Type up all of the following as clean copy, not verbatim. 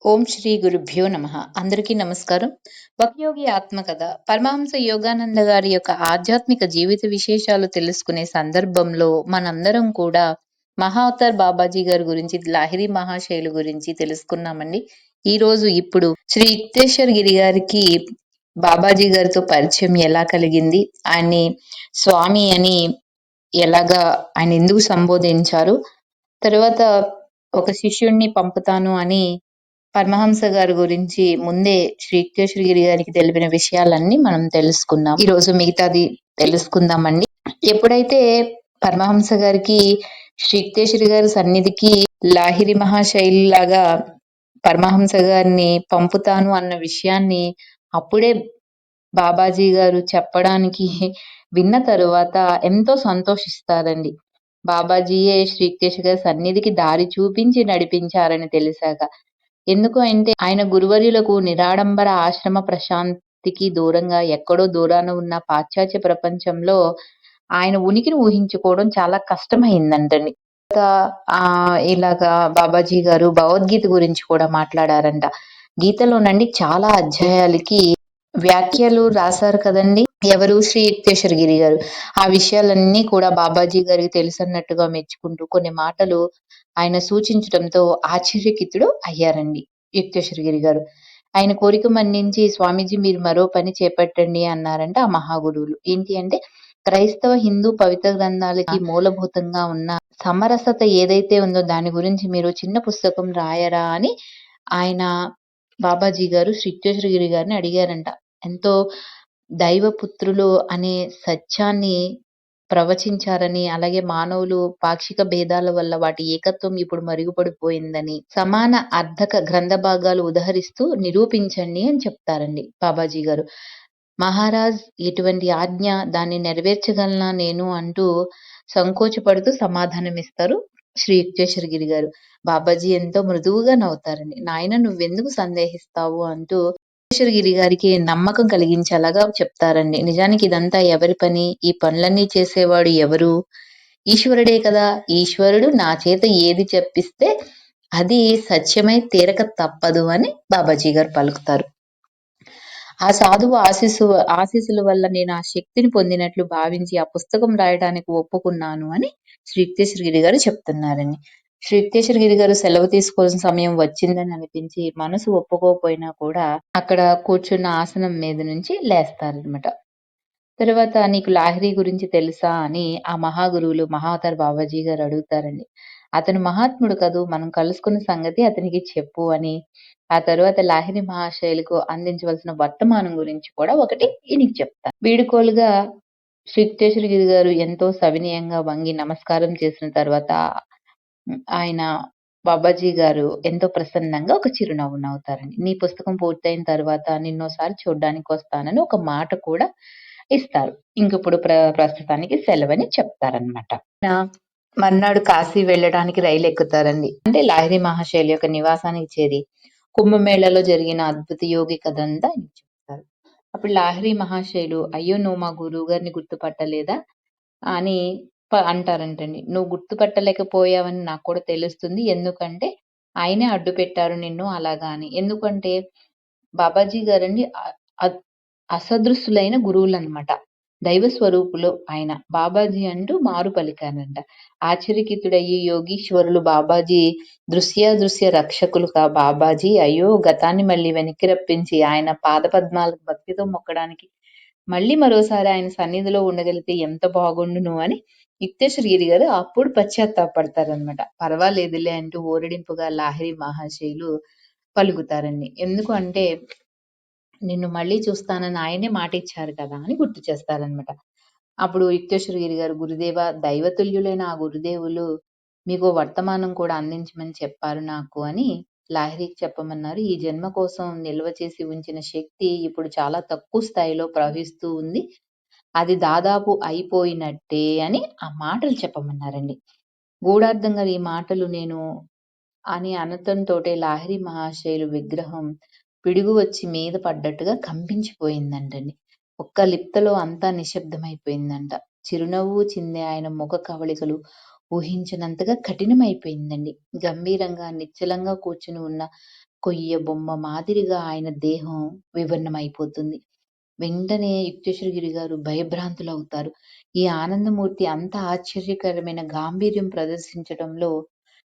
ఓం శ్రీ గురుభ్యో నమ. అందరికీ నమస్కారం. భక్తియోగి ఆత్మకథ పరమహంస యోగానంద గారి యొక్క ఆధ్యాత్మిక జీవిత విశేషాలు తెలుసుకునే సందర్భంలో మనందరం కూడా మహావతార్ బాబాజీ గారి గురించి, లాహిరి మహాశైలు గురించి తెలుసుకున్నామండి. ఇప్పుడు శ్రీ యుక్తేశ్వర్ గిరి గారికి బాబాజీ గారితో పరిచయం ఎలా కలిగింది, ఆయన్ని స్వామి అని ఎలాగా ఆయన ఎందుకు సంబోధించారు, తర్వాత ఒక శిష్యుణ్ణి పంపుతాను అని పరమహంస గారి గురించి ముందే శ్రీ యుక్తేశ్వరగిరి గారికి తెలిపిన విషయాలన్నీ మనం తెలుసుకుందాం. ఈ రోజు మిగతాది తెలుసుకుందామండి. ఎప్పుడైతే పరమహంస గారికి శ్రీ యుక్తేశ్వరి గారి సన్నిధికి లాహిరి మహాశైలి లాగా పరమహంస గారిని పంపుతాను అన్న విషయాన్ని అప్పుడే బాబాజీ గారు చెప్పడానికి విన్న తరువాత ఎంతో సంతోషిస్తారండి. బాబాజీయే శ్రీ యుక్తేశ్వరి గారి సన్నిధికి దారి చూపించి నడిపించారని తెలిసాక. ఎందుకు అంటే ఆయన గురువర్యులకు నిరాడంబర ఆశ్రమ ప్రశాంతికి దూరంగా ఎక్కడో దూరాన ఉన్న పాశ్చాత్య ప్రపంచంలో ఆయన ఉనికిని ఊహించుకోవడం చాలా కష్టమైందంటండి. ఇలాగా బాబాజీ గారు భగవద్గీత గురించి కూడా మాట్లాడారంట. గీతలోనండి చాలా అధ్యాయాలకి వ్యాఖ్యలు రాశారు కదండి, ఎవరు? శ్రీ యుక్తేశ్వర గిరి గారు. ఆ విషయాలన్నీ కూడా బాబాజీ గారికి తెలుసన్నట్టుగా మెచ్చుకుంటూ కొన్ని మాటలు ఆయన సూచించడంతో ఆశ్చర్యకితుడు అయ్యారండి యుక్తేశ్వర గిరి గారు. ఆయన కోరిక మన్నించి, స్వామీజీ మీరు మరో పని చేపట్టండి అన్నారంట ఆ మహాగురువులు. ఏంటి అంటే, క్రైస్తవ హిందూ పవిత్ర గ్రంథాలకి మూలభూతంగా ఉన్న సమరసత ఏదైతే ఉందో దాని గురించి మీరు చిన్న పుస్తకం రాయరా అని ఆయన బాబాజీ గారు శ్రీ యుక్తేశ్వర గిరి గారిని అడిగారంట. ఎంతో దైవపుత్రులు అనే సత్యాన్ని ప్రవచించారని, అలాగే మానవులు పాక్షిక భేదాల వల్ల వాటి ఏకత్వం ఇప్పుడు మరుగుపడిపోయిందని, సమాన అర్ధక గ్రంథ భాగాలు ఉదహరిస్తూ నిరూపించండి అని చెప్తారండి బాబాజీ గారు. మహారాజ్ ఎటువంటి ఆజ్ఞ, దాన్ని నెరవేర్చగలనా నేను అంటూ సంకోచపడుతూ సమాధానమిస్తారు శ్రీ యుక్తేశ్వర గిరి గారు. బాబాజీ ఎంతో మృదువుగా నవ్వుతారండి. నాయన నువ్వెందుకు సందేహిస్తావు అంటూ గిరి గారికి నమ్మకం కలిగించేలాగా చెప్తారండి. నిజానికి ఇదంతా ఎవరి పని? ఈ పనులన్నీ చేసేవాడు ఎవరు? ఈశ్వరుడే కదా. ఈశ్వరుడు నా చేత ఏది చెప్పిస్తే అది సత్యమై తీరక తప్పదు అని బాబాజీ గారు పలుకుతారు. ఆ సాధువు ఆశీస్సుల వల్ల నేను ఆ శక్తిని పొందినట్లు భావించి ఆ పుస్తకం రాయడానికి ఒప్పుకున్నాను అని శ్రీ యుక్తేశ్వర గిరి గారు చెప్తున్నారండి. శ్రీ యుక్తేశ్వర గిరి గారు సెలవు తీసుకోవాల్సిన సమయం వచ్చిందని అనిపించి మనసు ఒప్పుకోకపోయినా కూడా అక్కడ కూర్చున్న ఆసనం మీద నుంచి లేస్తారనమాట. తర్వాత నీకు లాహిరి గురించి తెలుసా అని ఆ మహాగురువులు మహావతార్ బాబాజీ గారు అడుగుతారండి. అతను మహాత్ముడు కదూ, మనం కలుసుకున్న సంగతి అతనికి చెప్పు అని ఆ తర్వాత లాహిరి మహాశైలకు అందించవలసిన వర్తమానం గురించి కూడా ఒకటి ఈయనకి చెప్తారు. వీడుకోలుగా శ్రీ యుక్తేశ్వర గిరి గారు ఎంతో సవినయంగా వంగి నమస్కారం చేసిన తర్వాత ఆయన బాబాజీ గారు ఎంతో ప్రసన్నంగా ఒక చిరునవ్వు నవ్వుతారండి. నీ పుస్తకం పూర్తయిన తర్వాత నిన్నోసారి చూడ్డానికి వస్తానని ఒక మాట కూడా ఇస్తారు. ఇంకప్పుడు ప్రస్తుతానికి సెలవని చెప్తారనమాట. మర్నాడు కాశీ వెళ్ళడానికి రైలు ఎక్కుతారండి. అంటే లాహిరి మహాశైలి యొక్క నివాసానికి చేరి కుంభమేళలో జరిగిన అద్భుత యోగి కథంతా ఆయన చెప్తారు. అప్పుడు లాహిరి మహాశైలు, అయ్యో నువ్వు మా గురువు గారిని గుర్తుపట్టలేదా అని అంటారంటండి. నువ్వు గుర్తుపట్టలేకపోయావని నాకు కూడా తెలుస్తుంది, ఎందుకంటే ఆయనే అడ్డు పెట్టారు నిన్ను అలాగా అని. ఎందుకంటే బాబాజీ గారండి అసదృశులైన గురువులు అనమాట, దైవ స్వరూపులు ఆయన. బాబాజీ అంటూ మారు పలికారంట. ఆశ్చర్యకితుడయ్యి యోగీశ్వరులు బాబాజీ దృశ్య రక్షకులు బాబాజీ అయ్యో గతాన్ని మళ్ళీ వెనక్కి రప్పించి ఆయన పాద పద్మాలకు భక్తితో మొక్కడానికి మళ్ళీ మరోసారి ఆయన సన్నిధిలో ఉండగలిగితే ఎంత బాగుండును అని యుక్తేశ్వర గిరి గారు అప్పుడు పశ్చాత్తాపడతారనమాట. పర్వాలేదులే అంటూ ఓరడింపుగా లాహిరి మహాశైలు పలుకుతారండి. ఎందుకు అంటే నిన్ను మళ్ళీ చూస్తానని ఆయనే మాట ఇచ్చారు కదా అని గుర్తు చేస్తారనమాట. అప్పుడు యుక్తేశ్వర గిరి గారు, గురుదేవ, దైవతుల్యులైన ఆ గురుదేవులు మీకు వర్తమానం కూడా అందించమని చెప్పారు నాకు అని లాహిరికి చెప్పమన్నారు. ఈ జన్మ కోసం నిల్వ చేసి ఉంచిన శక్తి ఇప్పుడు చాలా తక్కువ స్థాయిలో ప్రవహిస్తూ ఉంది, అది దాదాపు అయిపోయినట్టే అని ఆ మాటలు చెప్పమన్నారండి. గూఢార్థంగా ఈ మాటలు నేను అని అనటంతోటే లాహిరి మహాశైలు విగ్రహం పిడుగు వచ్చి మీద పడ్డట్టుగా కంపించిపోయిందంటండి. ఒక్క లిప్తలో అంతా నిశ్శబ్దమైపోయిందంట. చిరునవ్వు చిందే ఆయన ముఖ కవళికలు ఊహించినంతగా కఠినమైపోయిందండి. గంభీరంగా నిశ్చలంగా కూర్చుని ఉన్న కొయ్య బొమ్మ మాదిరిగా ఆయన దేహం వివర్ణమైపోతుంది. వెంటనే యుక్తేశ్వరగిరి గారు భయభ్రాంతులవుతారు. ఈ ఆనందమూర్తి అంత ఆశ్చర్యకరమైన గాంభీర్యం ప్రదర్శించడంలో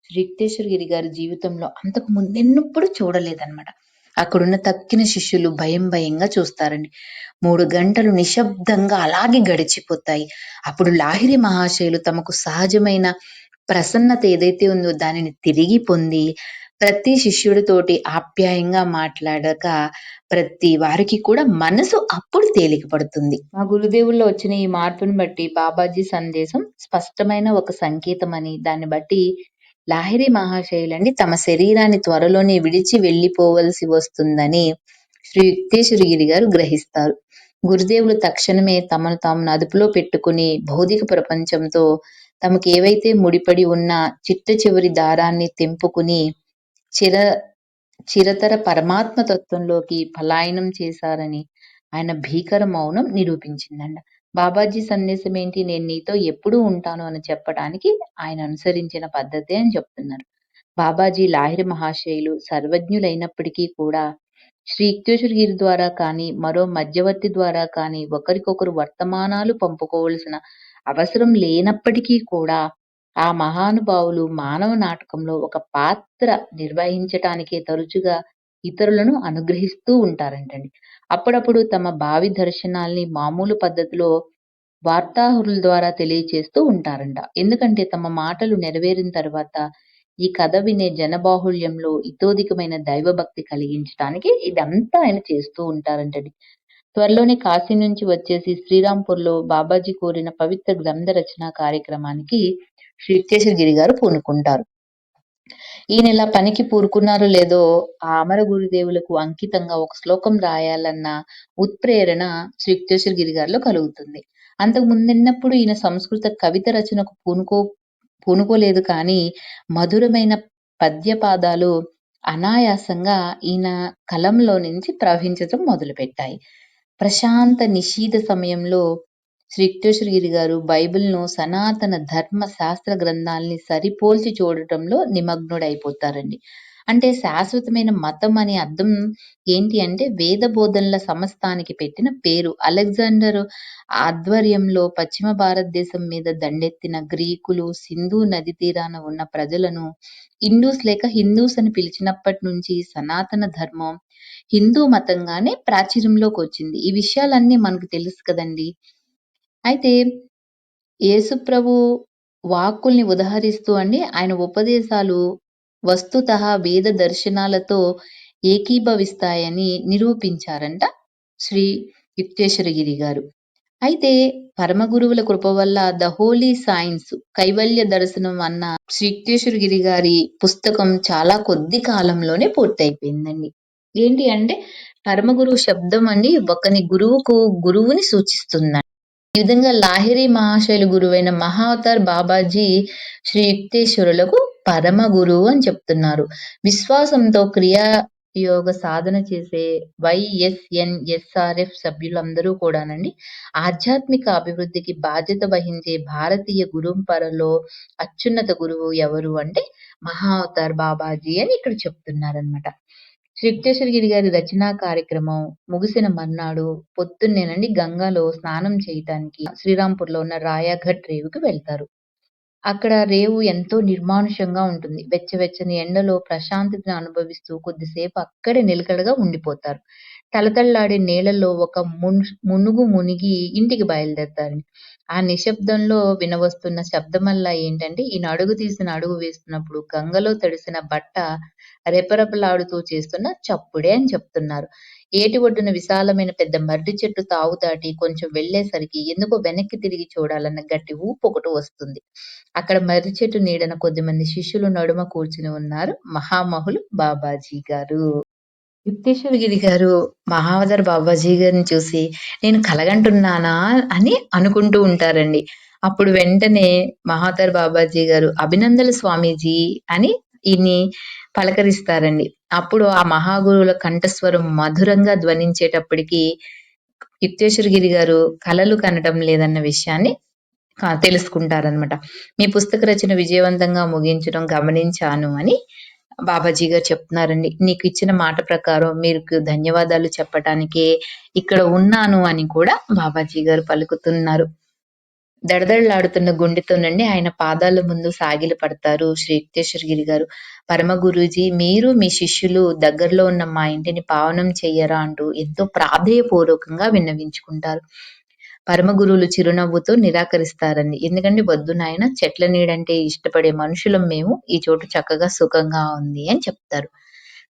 శ్రీ యుక్తేశ్వరగిరి గారి జీవితంలో అంతకు ముందెన్నప్పుడు చూడలేదన్నమాట. అక్కడున్న తక్కిన శిష్యులు భయంగా చూస్తారండి. 3 గంటలు నిశ్శబ్దంగా అలాగే గడిచిపోతాయి. అప్పుడు లాహిరి మహాశయులు తమకు సహజమైన ప్రసన్నత ఏదైతే ఉందో దానిని తిరిగి పొంది ప్రతి శిష్యుడితోటి ఆప్యాయంగా మాట్లాడక ప్రతి వారికి కూడా మనసు అప్పుడు తేలిక పడుతుంది. మా గురుదేవుల్లో వచ్చిన ఈ మార్పును బట్టి బాబాజీ సందేశం స్పష్టమైన ఒక సంకేతం అని, దాన్ని బట్టి లాహిరి మహాశయులండి తమ శరీరాన్ని త్వరలోనే విడిచి వెళ్లిపోవలసి వస్తుందని శ్రీ యుక్తేశ్వరగిరి గారు గ్రహిస్తారు. గురుదేవులు తక్షణమే తమను తాము అదుపులో పెట్టుకుని భౌతిక ప్రపంచంతో తమకు ఏవైతే ముడిపడి ఉన్న చిట్ట చివరి దారాన్ని తెంపుకుని చిరతర పరమాత్మ తత్వంలోకి పలాయనం చేశారని ఆయన భీకర మౌనం నిరూపించిందంట. బాబాజీ సందేశం ఏంటి? నేను నీతో ఎప్పుడూ ఉంటాను అని చెప్పడానికి ఆయన అనుసరించిన పద్ధతే అని చెప్తున్నారు. బాబాజీ లాహిరి మహాశయులు సర్వజ్ఞులైనప్పటికీ కూడా శ్రీ యుక్తేశ్వరగిరి ద్వారా కానీ మరో మధ్యవర్తి ద్వారా కానీ ఒకరికొకరు వర్తమానాలు పంపుకోవలసిన అవసరం లేనప్పటికీ కూడా ఆ మహానుభావులు మానవ నాటకంలో ఒక పాత్ర నిర్వహించటానికే తరచుగా ఇతరులను అనుగ్రహిస్తూ ఉంటారంటండి. అప్పుడప్పుడు తమ భావి దర్శనాల్ని మామూలు పద్ధతిలో వార్తాహరుల ద్వారా తెలియచేస్తూ ఉంటారంట. ఎందుకంటే తమ మాటలు నెరవేరిన తర్వాత ఈ కథ వినే జనబాహుళ్యంలో ఇతోధికమైన దైవభక్తి కలిగించడానికి ఇదంతా ఆయన చేస్తూ ఉంటారంటండి. త్వరలోనే కాశీ నుంచి వచ్చేసి శ్రీరాంపూర్లో బాబాజీ కోరిన పవిత్ర గ్రంథ రచన కార్యక్రమానికి శ్రీ యుక్తేశ్వరగిరి గారు పూనుకుంటారు. ఈయన ఇలా పనికి పూనుకున్నారో లేదో ఆ అమర గురుదేవులకు అంకితంగా ఒక శ్లోకం రాయాలన్న ఉత్ప్రేరణ శ్రీ యుక్తేశ్వరగిరి గారిలో కలుగుతుంది. అంతకు ముందెన్నప్పుడు ఈయన సంస్కృత కవిత రచనకు పూనుకోలేదు, కానీ మధురమైన పద్యపాదాలు అనాయాసంగా ఈయన కలంలో నుంచి ప్రవహించటం మొదలుపెట్టాయి. ప్రశాంత నిశీథ సమయంలో శ్రీ యుక్తేశ్వరగిరి గారు బైబిల్ను సనాతన ధర్మ శాస్త్ర గ్రంథాలని సరిపోల్చి చూడటంలో నిమగ్నుడైపోతారండి. అంటే శాశ్వతమైన మతం అనే అర్థం ఏంటి అంటే వేద బోధనల సమస్తానికి పెట్టిన పేరు. అలెగ్జాండర్ ఆధ్వర్యంలో పశ్చిమ భారతదేశం మీద దండెత్తిన గ్రీకులు సింధు నది తీరాన ఉన్న ప్రజలను ఇండూస్ లేక హిందూస్ అని పిలిచినప్పటి నుంచి సనాతన ధర్మం హిందూ మతంగానే ప్రాచుర్యంలోకి వచ్చింది. ఈ విషయాలన్నీ మనకు తెలుసు కదండి. అయితే యేసుప్రభు వాక్కుల్ని ఉదహరిస్తూ అండి ఆయన ఉపదేశాలు వస్తుతః వేద దర్శనాలతో ఏకీభవిస్తాయని నిరూపించారంట శ్రీ యుక్తేశ్వరగిరి గారు. అయితే పరమ గురువుల కృప వల్ల ద హోలీ సైన్స్ కైవల్య దర్శనం అన్న శ్రీ యుక్తేశ్వరగిరి గారి పుస్తకం చాలా కొద్ది కాలంలోనే పూర్తయిపోయిందండి. ఏంటి అంటే పరమ గురువు శబ్దం అండి ఒకని గురువుని సూచిస్తుందండి. ఈ విధంగా లాహిరి మహాశైలు గురువైన మహావతార్ బాబాజీ శ్రీ యుక్తేశ్వరులకు పరమ గురువు అని చెప్తున్నారు. విశ్వాసంతో క్రియాయోగ సాధన చేసే YSNSRF సభ్యులందరూ కూడానండి ఆధ్యాత్మిక అభివృద్ధికి బాధ్యత వహించే భారతీయ గురుపరలో అత్యున్నత గురువు ఎవరు అంటే మహావతార్ బాబాజీ అని ఇక్కడ చెప్తున్నారనమాట. శ్రీ యుక్తేశ్వరగిరి గారి రచనా కార్యక్రమం ముగిసిన మర్నాడు పొద్దున్నేనండి గంగాలో స్నానం చేయటానికి శ్రీరాంపూర్లో ఉన్న రాయాఘట్ రేవుకి వెళ్తారు. అక్కడ రేవు ఎంతో నిర్మానుషంగా ఉంటుంది. వెచ్చవెచ్చని ఎండలో ప్రశాంతతను అనుభవిస్తూ కొద్దిసేపు అక్కడే నిలకడగా ఉండిపోతారు. తలతళ్లాడే నీళ్లలో ఒక మునుగు మునిగి ఇంటికి బయలుదేరతారు. ఆ నిశ్శబ్దంలో వినవస్తున్న శబ్దమల్లా ఏంటంటే ఈయన అడుగు తీసిన అడుగు వేస్తున్నప్పుడు గంగలో తడిసిన బట్ట రెపరెపలాడుతూ చేస్తున్న చప్పుడే అని చెప్తున్నారు. ఏటి ఒడ్డున విశాలమైన పెద్ద మర్రి చెట్టు తావు దాటి కొంచెం వెళ్లేసరికి ఎందుకో వెనక్కి తిరిగి చూడాలన్న గట్టి ఊపు ఒకటి వస్తుంది. అక్కడ మర్రి చెట్టు నీడన కొద్దిమంది శిష్యులు నడుమ కూర్చుని ఉన్నారు మహామహులు బాబాజీ గారు. యుక్తేశ్వరగిరి గారు మహావతార్ బాబాజీ గారిని చూసి నేను కలగంటున్నానా అని అనుకుంటూ ఉంటారండి. అప్పుడు వెంటనే మహావతార్ బాబాజీ గారు అభినందన స్వామీజీ అని ఈయన్ని పలకరిస్తారండి. అప్పుడు ఆ మహాగురువుల కంఠస్వరం మధురంగా ధ్వనించేటప్పటికి యుక్తేశ్వరగిరి గారు కలలు కనటం లేదన్న విషయాన్ని తెలుసుకుంటారనమాట. మీ పుస్తక రచన విజయవంతంగా ముగించడం గమనించాను అని బాబాజీ గారు చెప్తున్నారండి, నీకు ఇచ్చిన మాట ప్రకారం మీకు ధన్యవాదాలు చెప్పటానికే ఇక్కడ ఉన్నాను అని కూడా బాబాజీ గారు పలుకుతున్నారు. దడదడలాడుతున్న గుండెతోనండి ఆయన పాదాల ముందు సాగిల పడతారు శ్రీ యుక్తేశ్వరగిరి గారు. పరమ గురూజీ, మీరు మీ శిష్యులు దగ్గరలో ఉన్న మా ఇంటిని పావనం చెయ్యరా అంటూ ఎంతో ప్రాధేయపూర్వకంగా విన్నవించుకుంటారు. పరమ గురువులు చిరునవ్వుతో నిరాకరిస్తారండి. ఎందుకంటే వద్దు నాయన, చెట్ల నీడంటే ఇష్టపడే మనుషులం మేము, ఈ చోటు చక్కగా సుఖంగా ఉంది అని చెప్తారు.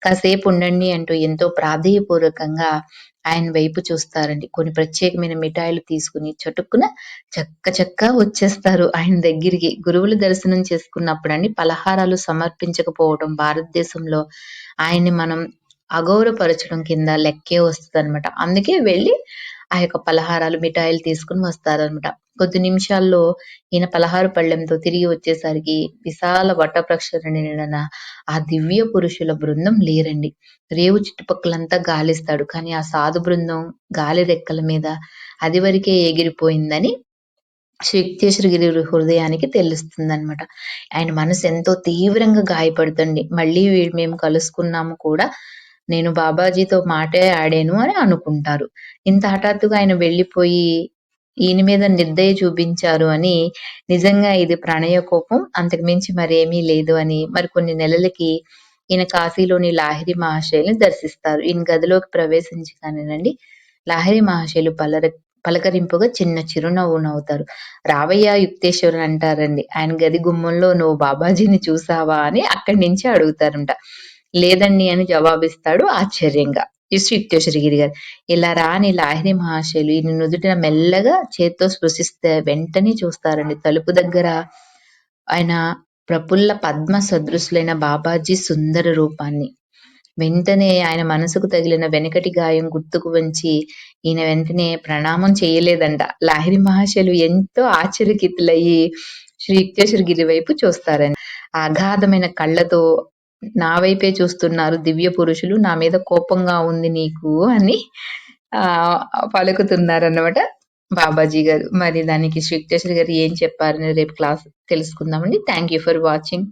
కాసేపు ఉండండి అంటూ ఎంతో ప్రాధేయపూర్వకంగా ఆయన వైపు చూస్తారండి. కొన్ని ప్రత్యేకమైన మిఠాయిలు తీసుకుని చటుక్కున చక్క వచ్చేస్తారు ఆయన దగ్గరికి. గురువుల దర్శనం చేసుకున్నప్పుడండి పలహారాలు సమర్పించకపోవడం భారతదేశంలో ఆయన్ని మనం అగౌరవపరచడం కింద లెక్కే వస్తుందన్నమాట. అందుకే వెళ్ళి ఆ యొక్క పలహారాలు మిఠాయిలు తీసుకుని వస్తారనమాట. కొద్ది నిమిషాల్లో ఈయన పలహారు పళ్ళెంతో తిరిగి వచ్చేసరికి విశాల వటప్రక్షరణ ఆ దివ్య పురుషుల బృందం లేరండి. రేవు చుట్టుపక్కలంతా గాలిస్తాడు, కానీ ఆ సాధు బృందం గాలి రెక్కల మీద అది వరకే ఎగిరిపోయిందని శ్రీ యుక్తేశ్వరగిరి హృదయానికి తెలుస్తుందన్నమాట. ఆయన మనసు ఎంతో తీవ్రంగా గాయపడుతుంది. మళ్ళీ మేము కలుసుకున్నాము కూడా, నేను బాబాజీతో మాటే ఆడాను అని అనుకుంటారు. ఇంత హఠాత్తుగా ఆయన వెళ్ళిపోయి ఈయన మీద నిర్దయ చూపించారు అని, నిజంగా ఇది ప్రణయ కోపం, అంతకు మించి మరేమీ లేదు అని మరికొన్ని నెలలకి ఈయన కాశీలోని లాహిరి మహాశయుల్ని దర్శిస్తారు. ఈయన గదిలోకి ప్రవేశించగానేనండి లాహిరి మహాశయులు పలకరింపుగా చిన్న చిరునవ్వు నవ్వుతారు. రావయ్య యుక్తేశ్వరుని అంటారండి. ఆయన గది గుమ్మంలో నువ్వు బాబాజీని చూసావా అని అక్కడి నుంచి అడుగుతారంట. లేదండి అని జవాబిస్తాడు ఆశ్చర్యంగా శ్రీ యుక్తేశ్వరగిరి గారు. ఇలా రాని లాహిరి మహాశయులు ఈయన నుదుటిన మెల్లగా చేత్తో స్పృశిస్తే వెంటనే చూస్తారండి తలుపు దగ్గర ఆయన ప్రఫుల్ల పద్మ సదృశులైన బాబాజీ సుందర రూపాన్ని. వెంటనే ఆయన మనసుకు తగిలిన వెనకటి గాయం గుర్తుకు వంచి ఈయన వెంటనే ప్రణామం చేయలేదంట. లాహిరి మహాశయులు ఎంతో ఆశ్చర్యకితులయ్యి శ్రీ యుక్తేశ్వరగిరి వైపు చూస్తారండి. అగాధమైన కళ్ళతో నా వైపే చూస్తున్నారు దివ్య పురుషులు, నా మీద కోపంగా ఉంది నీకు అని పలుకుతున్నారన్నమాట బాబాజీ గారు. మరి దానికి శ్రీ యుక్తేశ్వర గారు ఏం చెప్పారని రేపు క్లాస్ తెలుసుకుందామండి. Thank you for watching.